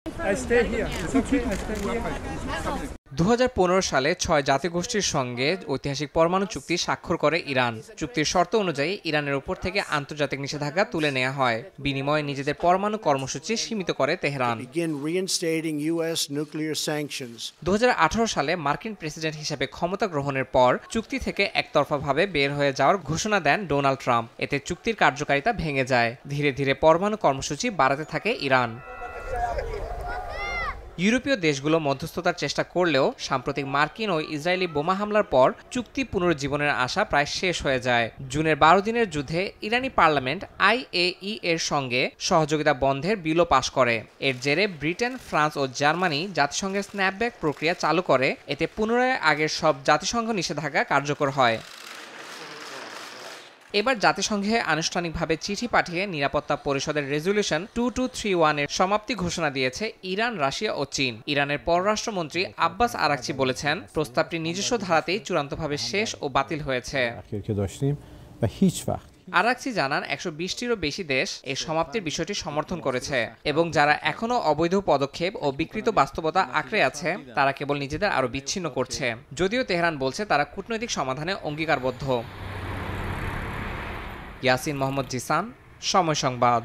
2015 সালে 6 জাতিগোষ্ঠীর সঙ্গে ঐতিহাসিক পরমাণু চুক্তি স্বাক্ষর করে ইরান। চুক্তির শর্ত অনুযায়ী ইরানের উপর থেকে আন্তর্জাতিক নিষেধাজ্ঞা তুলে নেওয়া হয়। বিনিময়ে নিজেদের পরমাণু কর্মসূচি সীমিত করে তেহরান। 2018 সালে মার্কিন প্রেসিডেন্ট হিসেবে ক্ষমতা গ্রহণের পর চুক্তি থেকে একতরফাভাবে বের হয়ে যাওয়ার ঘোষণা দেন ডোনাল্ড ট্রাম্প। এতে চুক্তির কার্যকারিতা ভেঙে যায়। ধীরে ধীরে পরমাণু কর্মসূচি বাড়াতে থাকে ইরান। ইউরোপীয় দেশগুলো মধ্যস্থতার চেষ্টা করলেও সাম্প্রতিক মার্কিন ও ইসরায়েলি বোমা হামলার পর চুক্তি পুনরুজ্জীবনের আশা প্রায় শেষ হয়ে যায়। জুনের 12 দিনের যুদ্ধে ইরানি পার্লামেন্ট IAEA এর সঙ্গে সহযোগিতা বন্ধের বিলও পাশ করে। এর জেরে ব্রিটেন, ফ্রান্স ও জার্মানি জাতিসংঘের স্ন্যাপব্যাক প্রক্রিয়া চালু করে। এতে পুনরায় আগের সব জাতিসংঘ নিষেধাজ্ঞা কার্যকর হয়। এবার জাতিসংঘে আনুষ্ঠানিকভাবে চিঠি পাঠিয়ে নিরাপত্তা পরিষদের রেজলিউশন 2231 এর সমাপ্তি ঘোষণা দিয়েছে ইরান, রাশিয়া ও চীন। ইরানের পররাষ্ট্রমন্ত্রী আব্বাস আরাকচি বলেছেন, প্রস্তাবটি নিজস্ব ধারাতেই চূড়ান্তভাবে শেষ ও বাতিল হয়েছে। আরাকচি জানান, 120টিরও বেশি দেশ এই সমাপ্তির বিষয়টি সমর্থন করেছে এবং যারা এখনও অবৈধ পদক্ষেপ ও বিকৃত বাস্তবতা আঁকড়ে আছে তারা কেবল নিজেদের আরও বিচ্ছিন্ন করছে। যদিও তেহরান বলছে তারা কূটনৈতিক সমাধানে অঙ্গীকারবদ্ধ। ইয়াসিন মোহাম্মদ জিসান, সময় সংবাদ।